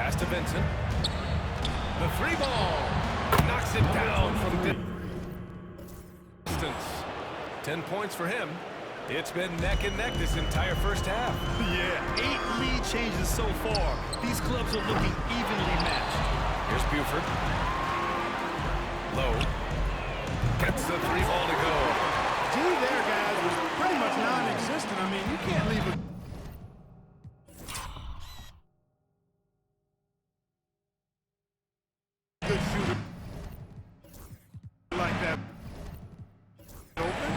Pass to Vincent. The three ball. Knocks it down from distance. 10 points for him. It's been neck and neck this entire first half. Yeah, 8 lead changes so far. These clubs are looking evenly matched. Here's Buford. Low. Gets the three ball to go. D there, guys, was pretty much non-existent. I mean, you can't leave a good shooter like that open.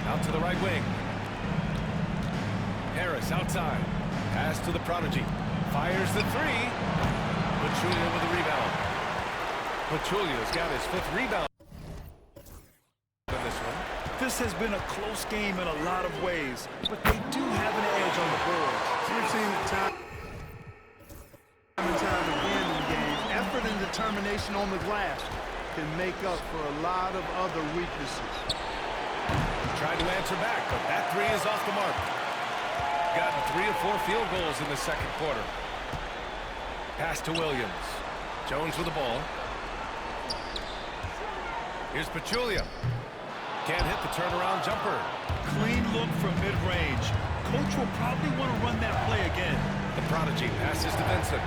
Out to the right wing. Harris outside. Pass to the prodigy. Fires the three. Pachulia with the rebound. Pachulia's got his 5th rebound in this one. This has been a close game in a lot of ways, but they do have an edge on the board. We've seen it time and time again in games. Effort and determination on the glass can make up for a lot of other weaknesses. Tried to answer back, but that three is off the mark. Gotten 3 or 4 field goals in the second quarter. Pass to Williams. Jones with the ball. Here's Pachulia. Can't hit the turnaround jumper. Clean look from mid-range. Coach will probably want to run that play again. The prodigy passes to Vincent.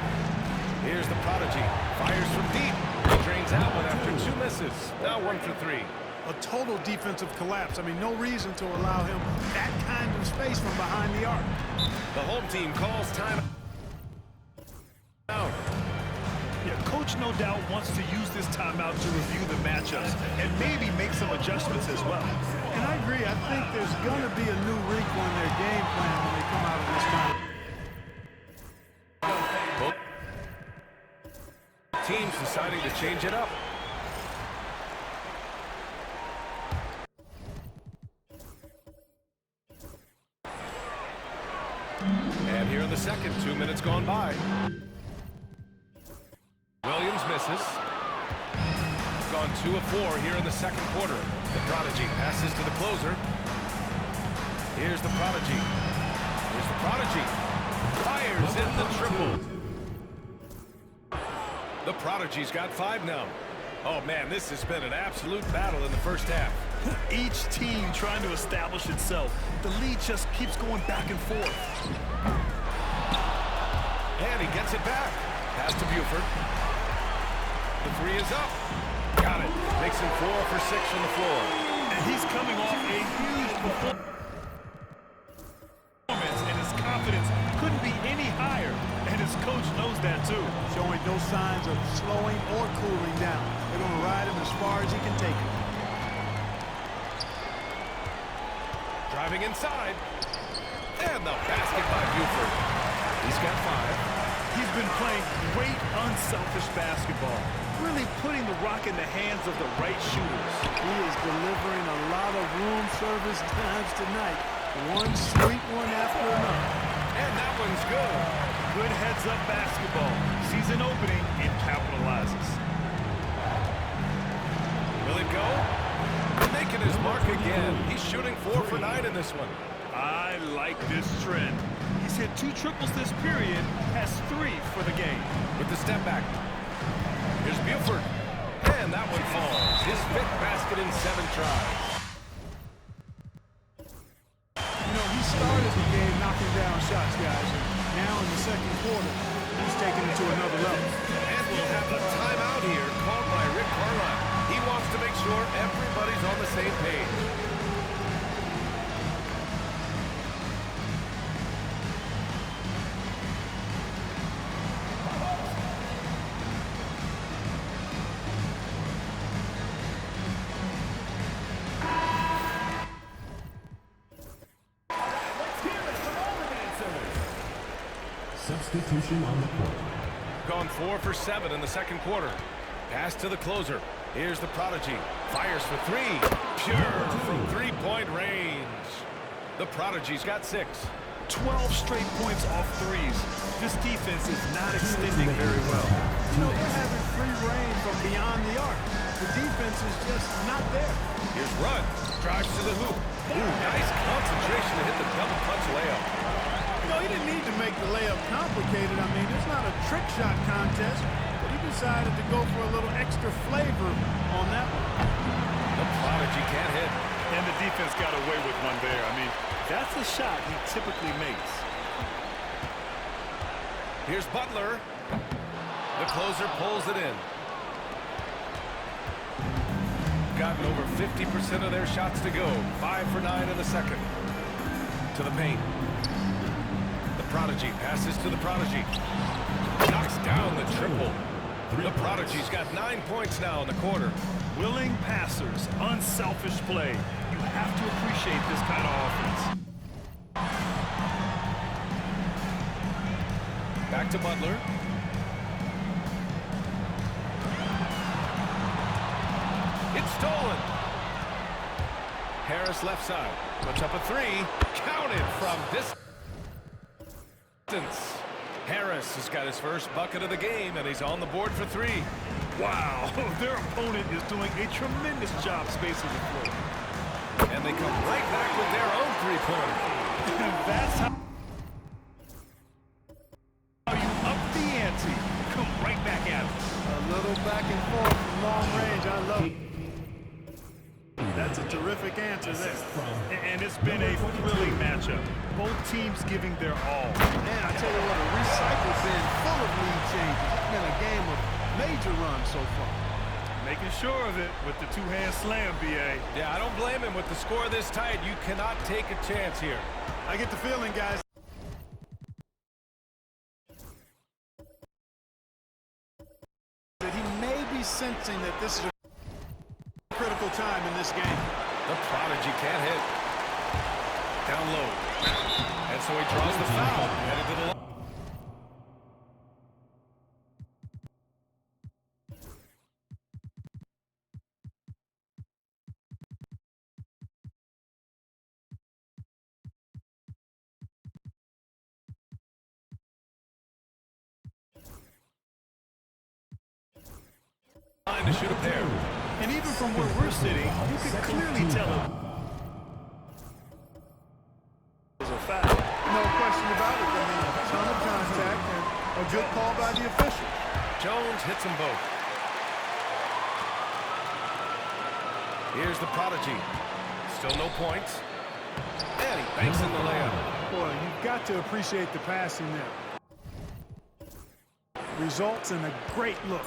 Here's the prodigy. Fires from deep. Drains out one after 2 misses. Now 1 for 3. A total defensive collapse. I mean, no reason to allow him that kind of space from behind the arc. The home team calls time out. Yeah, Coach no doubt wants to use this timeout to review the matchups and maybe make some adjustments as well. And I agree. I think there's going to be a new wrinkle in their game plan when they come out of this time. Both teams deciding to change it up. And here in the second, 2 minutes gone by. Williams misses. Gone 2 of 4 here in the second quarter. The prodigy passes to the closer. Here's the prodigy. Here's the prodigy. Fires in the triple. The prodigy's got 5 now. Oh man, this has been an absolute battle in the first half. Each team trying to establish itself. The lead just keeps going back and forth. And he gets it back. Pass to Buford. The three is up. Got it. Makes him 4 for 6 from the floor. And he's coming off a huge performance, and his confidence couldn't be any higher. And his coach knows that too. Showing no signs of slowing or cooling down. They're going to ride him as far as he can take him. Driving inside. And the basket by Buford. He's got 5. He's been playing great, unselfish basketball, really putting the rock in the hands of the right shooters. He is delivering a lot of room service times tonight. One sweet one after another. And that one's good. Good heads-up basketball. Season opening and capitalizes. Will it go? Making his mark again. He's shooting 4 for 9 in this one. I like this trend. He's hit 2 triples this period, has 3 for the game. With the step back. Here's Buford. And that one falls. His 5th basket in 7 tries. You know, he started the game knocking down shots, guys. And now in the second quarter, he's taking it to another level. And we'll have a timeout here called by Rick Carlisle. He wants to make sure everybody's on the same page. Substitution on the court. Gone 4 for 7 in the second quarter. Pass to the closer. Here's the prodigy. Fires for 3. Pure from 3-point range. The prodigy's got 6. 12 straight points off threes. This defense is not extending very well. You know, they're having free reign from beyond the arc. The defense is just not there. Here's Rudd. Drives to the hoop. Ooh, nice concentration to hit the double clutch layup. the layup complicated. I mean, it's not a trick shot contest, but he decided to go for a little extra flavor on that one. The prodigy can't hit. And the defense got away with one there. I mean, that's a shot he typically makes. Here's Butler. The closer pulls it in. Gotten over 50% of their shots to go. 5 for 9 in the second. To the paint. The prodigy passes to the prodigy. Knocks down the triple. The prodigy's got 9 points now in the quarter. Willing passers, unselfish play. You have to appreciate this kind of offense. Back to Butler. It's stolen. Harris left side. Puts up a three. Counted from distance. Harris has got his first bucket of the game, and he's on the board for 3. Wow, their opponent is doing a tremendous job spacing the floor. And they come right back with their own three-pointer. That's how you up the ante. Come right back at it. A little back and forth from long range. I love it. That's a terrific answer there. And it's been a thrilling matchup. Both teams giving their all. Man, I tell you what, a recycle bin full of lead changes. It's been a game of major runs so far. Making sure of it with the two-hand slam, B.A. Yeah, I don't blame him. With the score this tight, you cannot take a chance here. I get the feeling, guys, that he may be sensing that this is a critical time in this game. The prodigy can't hit. Down low. And so he draws the foul. Headed to the line. To shoot a pair. And even from where we're sitting, you can clearly tell it was a foul. No question about it. I mean, a ton of contact and a good call by the official. Jones hits them both. Here's the prodigy. Still no points. And he banks in the layup. Boy, you've got to appreciate the passing there. Results in a great look.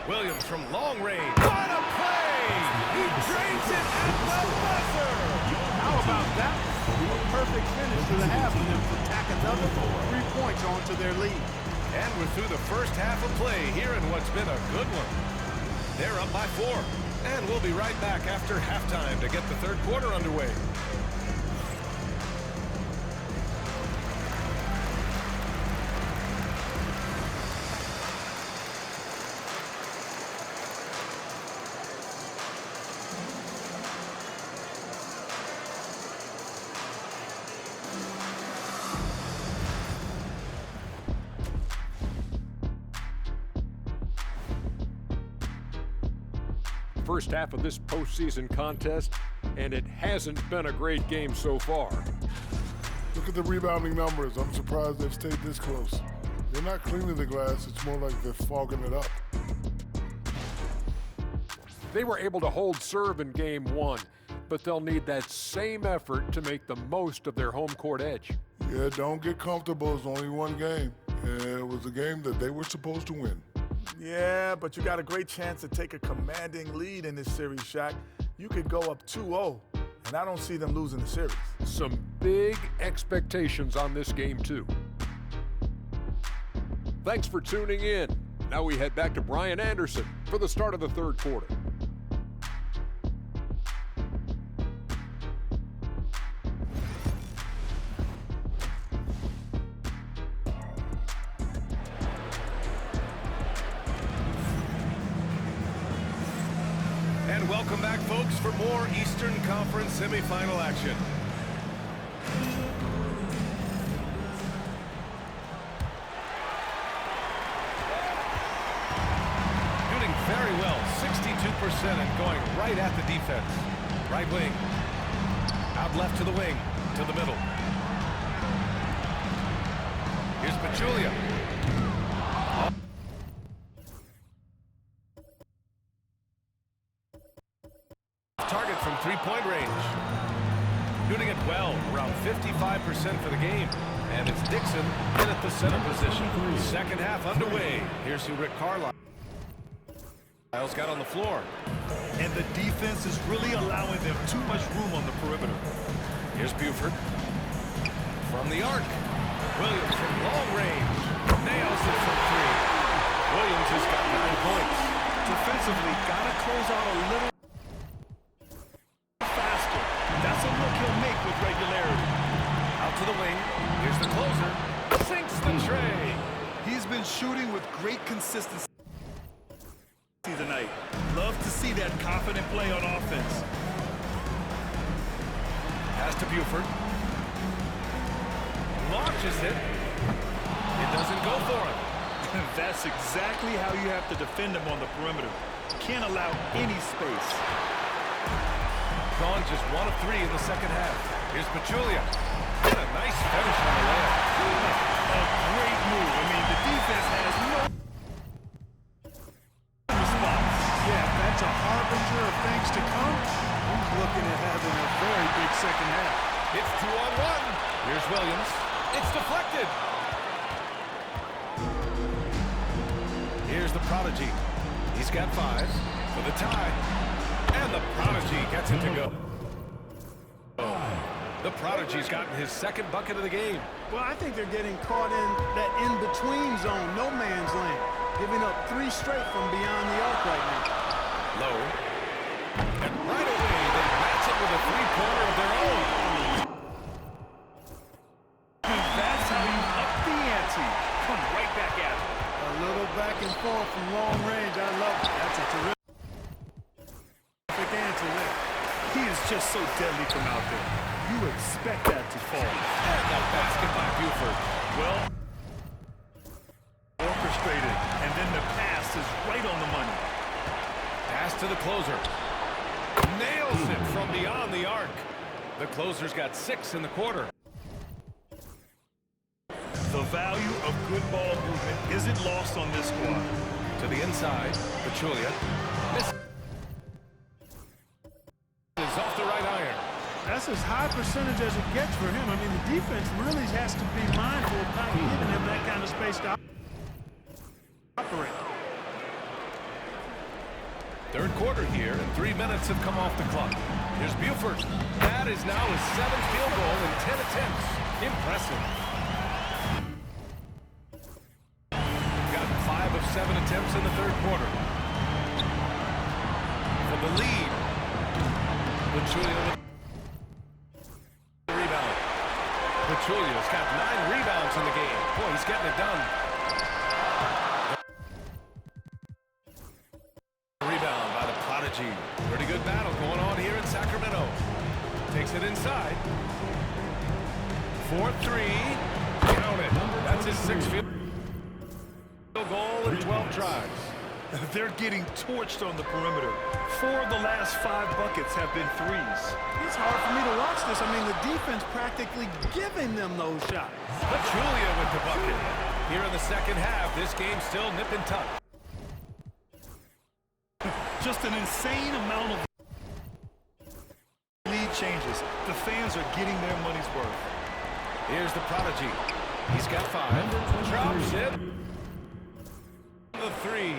Williams from long range. What a play! He drains it at the buzzer! How about that? A perfect finish to the half of them to tack another 3 points onto their lead. And we're through the first half of play here in what's been a good one. They're up by 4. And we'll be right back after halftime to get the third quarter underway. First half of this postseason contest, and it hasn't been a great game so far. Look at the rebounding numbers. I'm surprised they've stayed this close. They're not cleaning the glass. It's more like they're fogging it up. They were able to hold serve in game 1, but they'll need that same effort to make the most of their home court edge. Yeah, don't get comfortable. It's only one game. And it was a game that they were supposed to win. Yeah, but you got a great chance to take a commanding lead in this series, Shaq. You could go up 2-0, and I don't see them losing the series. Some big expectations on this game, too. Thanks for tuning in. Now we head back to Brian Anderson for the start of the third quarter. And welcome back, folks, for more Eastern Conference semifinal action. Shooting very well, 62%, and going right at the defense. Right wing. Out left to the wing, to the middle. Here's Pachulia. Target from three-point range. Shooting it well, around 55% for the game. And it's Dixon in at the center position. Second half underway. Here's who Rick Carlisle's got on the floor. And the defense is really allowing them too much room on the perimeter. Here's Buford. From the arc. Williams from long range. Nails it from three. Williams has got 9 points. Defensively, got to close out a little faster. That's a look he'll make with regularity. Out to the wing. Here's the closer. Sinks the tray. He's been shooting with great consistency tonight. Love to see that confident play on offense. Pass to Buford. Launches it. It doesn't go for him. That's exactly how you have to defend him on the perimeter. Can't allow any space. Gone just 1 of 3 in the second half. Here's Pachulia. And a nice finish on the layup. A great move. I mean, the defense has no response. Yeah, that's a harbinger of things to come. He's looking at having a very big second half. It's 2-on-1. Here's Williams. It's deflected. Here's the Prodigy. He's got 5 for the tie. And the Prodigy gets it to go. The Prodigy's gotten his second bucket of the game. Well, I think they're getting caught in that in-between zone, no man's land, giving up 3 straight from beyond the arc right now. Low. And right away, they match it with a three-pointer of their own. That's how you up the ante. Come right back at it. A little back and forth from long range. I love it. That's a terrific answer there. He is just so deadly from out there. You expect that to fall. And the basket by Buford. Well, orchestrated, and then the pass is right on the money. Pass to the closer. Nails it from beyond the arc. The closer's got 6 in the quarter. The value of good ball movement isn't lost on this squad. To the inside, Pachulia. Misses off the right iron. That's as high percentage as it gets for him. I mean, the defense really has to be mindful of not giving him that kind of space to operate. Third quarter here, and 3 minutes have come off the clock. Here's Buford. That is now his 7th field goal in 10 attempts. Impressive. Got 5 of 7 attempts in the third quarter. For the lead. Pachulia with the rebound. Pachulia's got 9 rebounds in the game. Boy, he's getting it done. Rebound by the Prodigy. Pretty good battle going on here in Sacramento. Takes it inside. 4-3. Count it. That's his 6th field goal in 12 tries. They're getting torched on the perimeter. 4 of the last 5 buckets have been threes. It's hard for me to watch this. I mean, the defense practically giving them those shots. Pachulia with the bucket. Here in the second half, this game's still nip and tuck. Just an insane amount of lead changes. The fans are getting their money's worth. Here's the Prodigy. He's got 5. Drops it. The 3.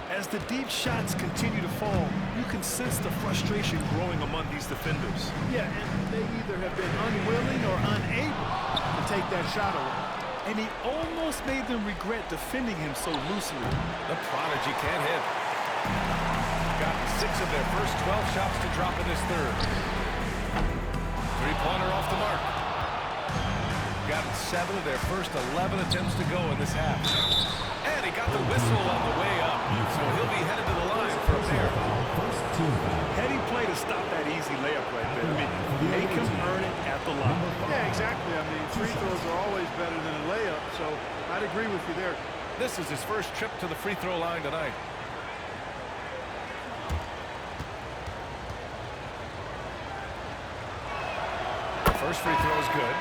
As the deep shots continue to fall, you can sense the frustration growing among these defenders. Yeah, and they either have been unwilling or unable to take that shot away. And he almost made them regret defending him so loosely. The Prodigy can't hit. Gotten 6 of their first 12 shots to drop in this third. Three-pointer off the mark. Gotten 7 of their first 11 attempts to go in this half. And he got the whistle on the way up, so he'll be headed to the line for a pair. Heady play to stop that easy layup right there. I mean, make him earn it at the line. Yeah, exactly. I mean, free throws are always better than a layup, so I'd agree with you there. This is his first trip to the free throw line tonight. First free throw is good.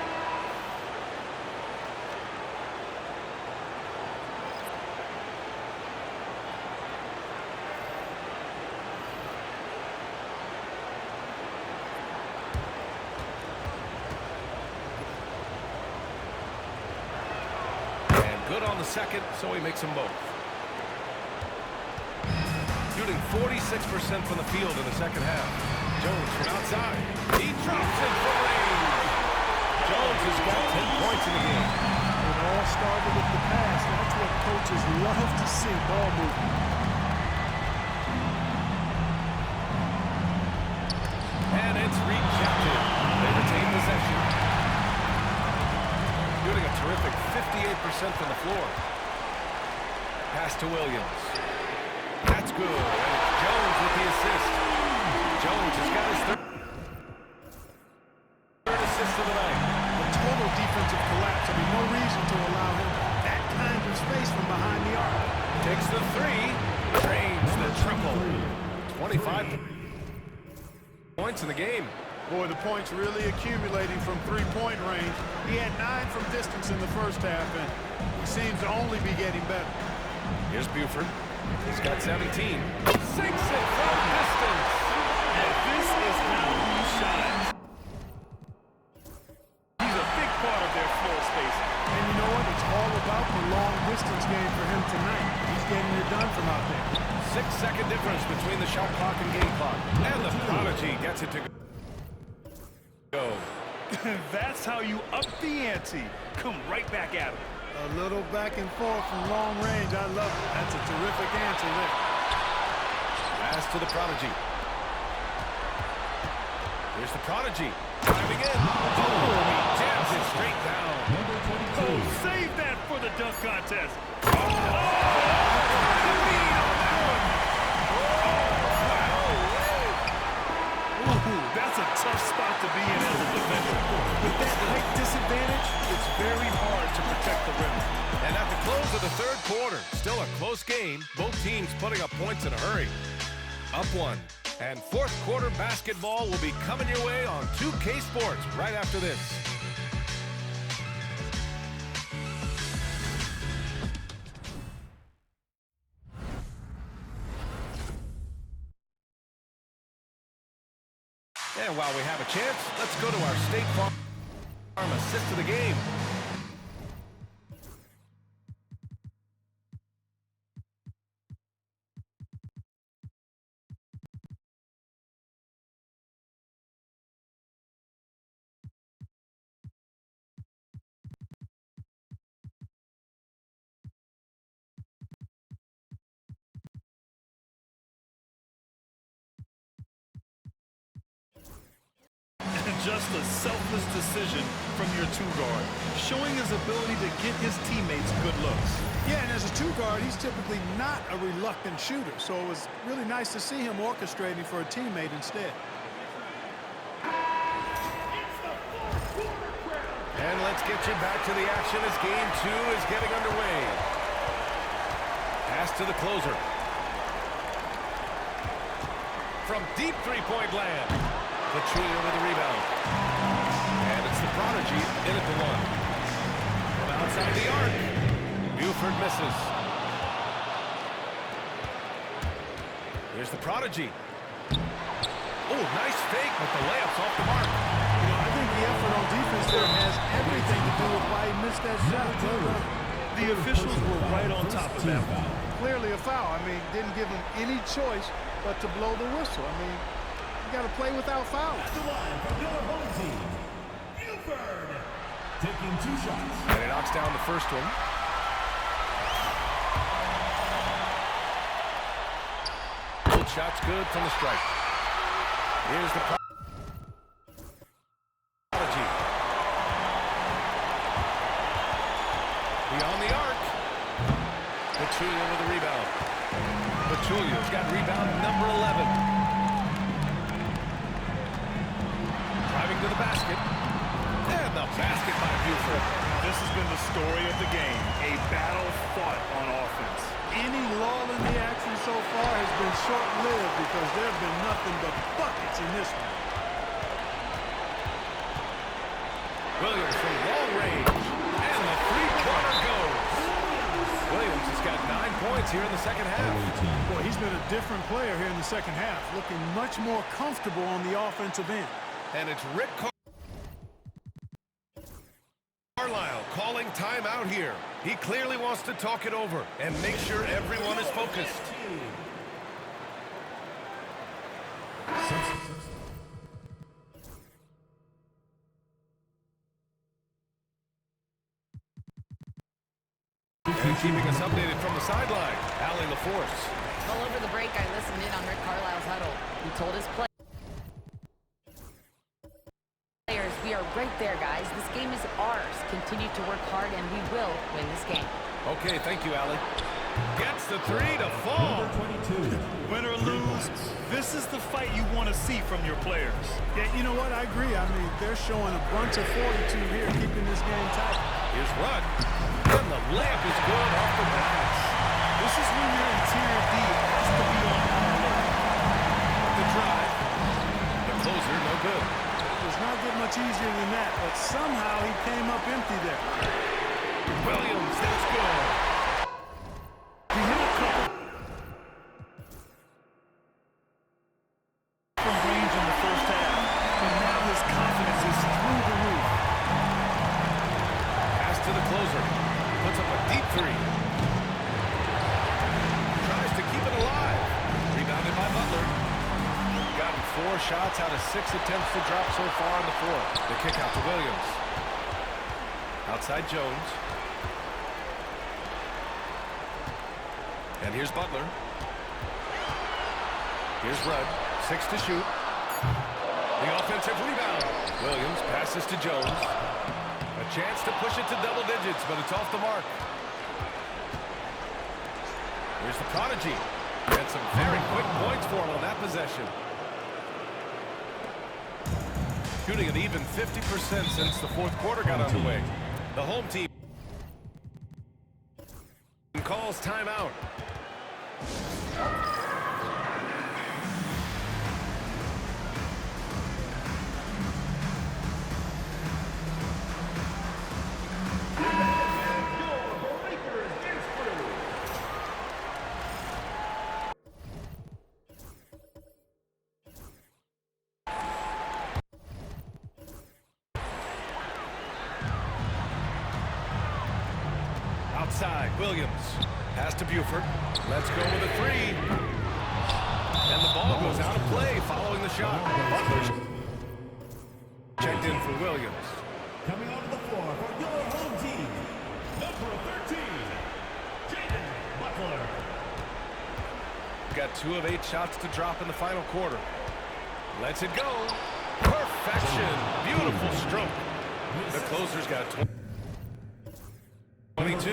good on the second, so he makes them both. Shooting 46% from the field in the second half. Jones from outside. He drops it for range. Jones has got 10 points in the game. It all started with the pass. That's what coaches love to see, ball movement. And it's rejected. They retain possession. Shooting a terrific 58% from the floor. Pass to Williams. That's good. And it's Jones with the assist. Jones has got his third assist of the night. The total defensive collapse. I mean, no reason to allow him that kind of space from behind the arc. Takes the three. Drains the triple. 25 points in the game. Boy, the points really accumulating from three-point range. He had 9 from distance in the first half, and he seems to only be getting better. Here's Buford. He's got 17. Sinks it from distance. And this is how he shines. He's a big part of their floor space. And you know what? It's all about the long-distance game for him tonight. He's getting it done from out there. 6-second difference between the shot clock and game clock. And the Prodigy gets it to go. That's how you up the ante. Come right back at him. A little back and forth from long range. I love it. That's a terrific answer there. Pass to the Prodigy. Here's the Prodigy. Driving in. Oh, he jams it straight down. Oh, save that for the dunk contest. That's a tough spot to be in as a defender. With that height disadvantage, it's very hard to protect the rim. And at the close of the third quarter, still a close game. Both teams putting up points in a hurry. Up one. And fourth quarter basketball will be coming your way on 2K Sports right after this. And while we have a chance, let's go to our State Farm assist of the game. Just a selfless decision from your two-guard, showing his ability to get his teammates good looks. Yeah, and as a two-guard, he's typically not a reluctant shooter, so it was really nice to see him orchestrating for a teammate instead. And let's get you back to the action as game 2 is getting underway. Pass to the closer. From deep three-point land. Pachulia with the rebound. And it's the Prodigy in at the one. From outside the arc. Buford misses. Here's the Prodigy. Oh, nice fake, but the layup's off the mark. You know, I think the effort on defense there has everything to do with why he missed that shot. The officials were right on top of that foul. Clearly a foul. I mean, didn't give him any choice but to blow the whistle. I mean, you got to play without fouls. The line from your home team, Buford, taking 2 shots. And he knocks down the first one. Both shots good from the strike. Here's the Prodigy. Beyond the arc. Pachulia with the rebound. Pachulia's got rebound number 11. Driving to the basket. And the basket by Buford. This has been the story of the game, a battle fought on offense. Any lull in the action so far has been short-lived because there have been nothing but buckets in this one. Williams from long range. And the three-pointer goes. Williams has got 9 points here in the second half. Boy, he's been a different player here in the second half, looking much more comfortable on the offensive end. And it's Rick Carlisle calling timeout here. He clearly wants to talk it over and make sure everyone is focused. And keeping us updated from the sideline, Allie LaForce. Well, over the break, I listened in on Rick Carlisle's huddle. He told his players, we are right there, guys. This game is ours. Continue to work hard, and we will win this game. Okay, thank you, Allie. Gets the three to fall. Win or lose, this is the fight you want to see from your players. Yeah, you know what? I agree. I mean, they're showing a bunch of fortitude here, keeping this game tight. Here's Rudd. And the layup is good off the glass. This is when your interior D has to be on high alert. The drive. The closer, no good. It's not get much easier than that, but somehow he came up empty there. Williams, that's good. He hit a couple from range in the first half, but now his confidence is through the roof. Pass to the closer. Puts up a deep three. Tries to keep it alive. Rebounded by Butler. Gotten 4 shots out of 6 attempts to drop so far in the fourth. The kick out to Williams. Outside Jones. And here's Butler. Here's Rudd. 6 to shoot. The offensive rebound. Williams passes to Jones. A chance to push it to double digits, but it's off the mark. Here's the prodigy. And some very quick points for him on that possession. Shooting an even 50% since the fourth quarter got underway. The home team calls timeout. Outside, Williams. Pass to Buford. Let's go with a three. And the ball goes out of play following the shot. Butler's checked in for Williams. Coming onto the floor for your home team, number 13, Jaden Butler. Got 2 of 8 shots to drop in the final quarter. Lets it go. Perfection. Beautiful stroke. The closer's got 22.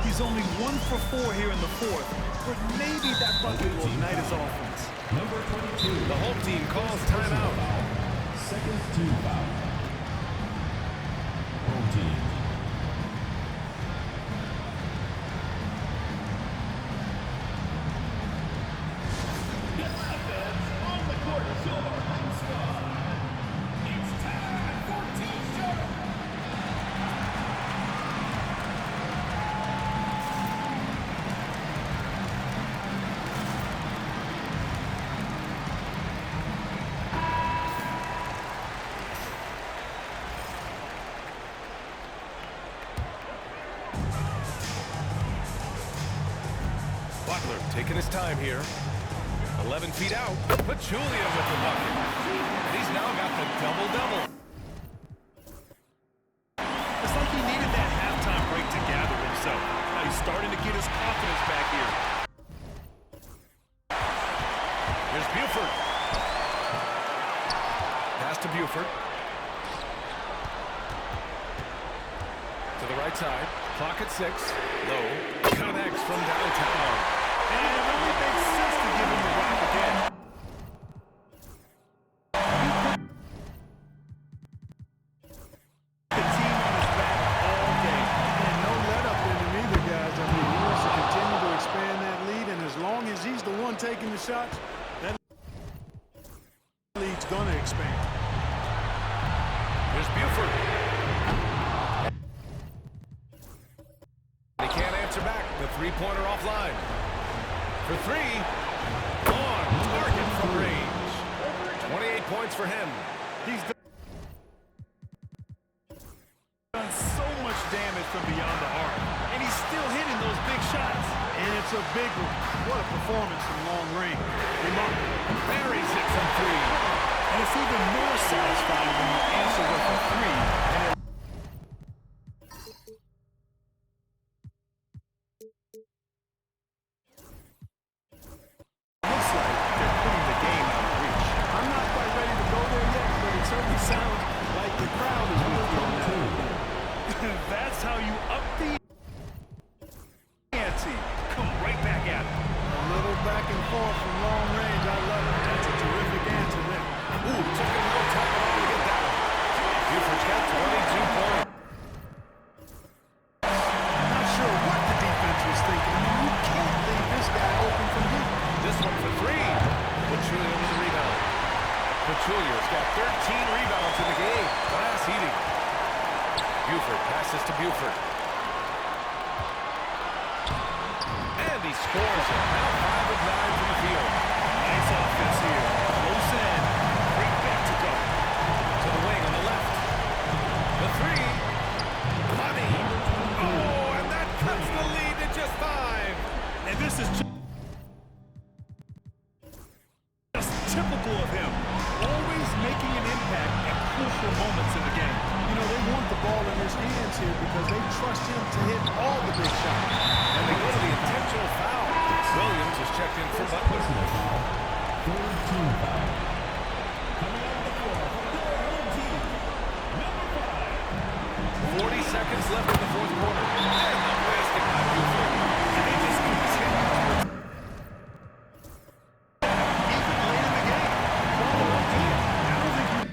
He's only 1 for 4 here in the fourth, but maybe that bucket will ignite his offense. Number 22. The home team calls timeout. Second to foul. Home team. Get offense on the court. Your home squad. It's time for T-shirt. Butler taking his time here. 11 feet out. Pachulia with the bucket. And he's now got the double-double. It's like he needed that halftime break to gather himself. Now he's starting to get his confidence back here. Here's Buford. Pass to Buford. To the right side. Clock at 6. Low. Connects from downtown. And it really makes sense to give him the rock again. The team on his back all day. And no let up in him either, guys. I mean, he wants to continue to expand that lead, and as long as he's the one taking the shots, that lead's going to expand. Here's Buford. They can't answer back. The three-pointer offline. For 3. On target from range. 28 points for him. He's done so much damage from beyond the arc. And he's still hitting those big shots. And it's a big one. What a performance from long range. Remarkable. Buries it from three. And it's even more satisfying when you answer with a three. And it looks like they're putting the game out of reach. I'm not quite ready to go there yet, but it certainly sounds like the crowd is with you on that. That's how you up the ante. Come right back at it. A little back and forth from long range. I love it. That's a terrific answer there. Ooh, took a little time to get that one. Buford's got 22 points. I'm not sure what the defense was thinking. I mean, you can't leave this guy open from deep. This one for three. Pachulia with the rebound. Pachulia's got 13 rebounds in the game. Glass heating. Buford passes to Buford. And he scores it. Now 5 of 9 from the field. Nice offense here. Close in. Right back to go. To the wing on the left. The three. Money. Oh, and that cuts the lead to just 5. And this is just typical of him. Always making an impact at crucial moments in the game. You know, they want the ball in his hands here because they trust him to hit all the big shots. And they go to the intentional foul. Williams is checked in for Butler. 40 seconds left in the fourth quarter. And the basket by Buford. And they just continue. Even late in the game. I don't think you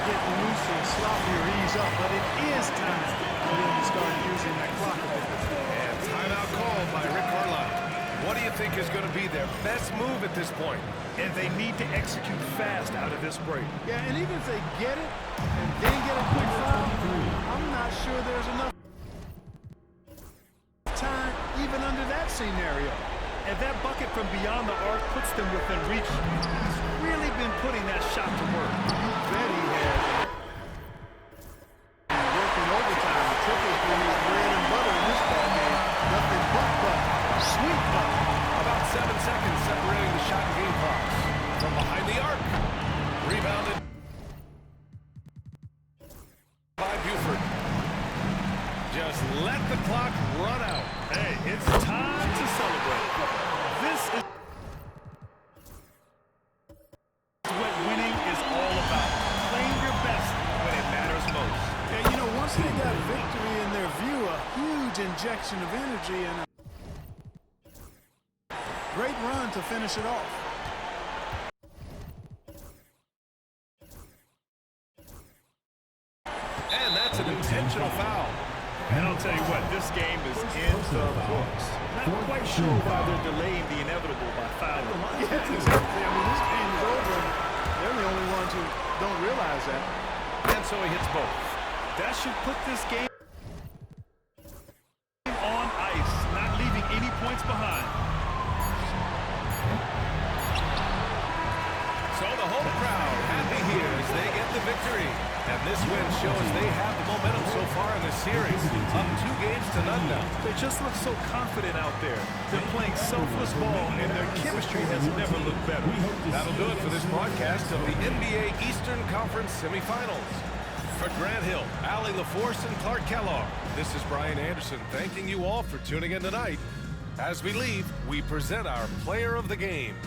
get loose and sloppy or ease up, but it is time for them to start using that clock a bit. And timeout called by Rick Carlisle. What do you think is going to be their best move at this point? and they need to execute fast out of this break. Yeah, and even if they get it and then get a quick foul, I'm not sure there's enough time even under that scenario. And that bucket from beyond the arc puts them within reach. He's really been putting that shot to work. You bet he has. Working overtime, the triples been his bread and butter in this ball game. Nothing but butter. Sweet butter. About 7 seconds separating the shot and game clocks. From behind the arc. Rebounded by Buford. Just let the clock run out. Hey, it's time to celebrate. This is what winning is all about. Playing your best when it matters most. And you know, once they got victory in their view, a huge injection of energy and a great run to finish it off. And that's an intentional foul. And I'll tell you what, this game is in the books. Not quite sure why they're delaying the inevitable by fouling. Yeah, exactly. I mean, this game is over. They're the only ones who don't realize that. And so he hits both. That should put this game on ice, not leaving any points behind. So the home crowd happy here as they get the victory. And this win shows they have the momentum so far in this series. Up 2 games to none now. They just look so confident out there. They're playing selfless ball, and their chemistry has never looked better. That'll do it for this broadcast of the NBA Eastern Conference semifinals. For Grant Hill, Allie LaForce, and Clark Kellogg, this is Brian Anderson thanking you all for tuning in tonight. As we leave, we present our player of the game.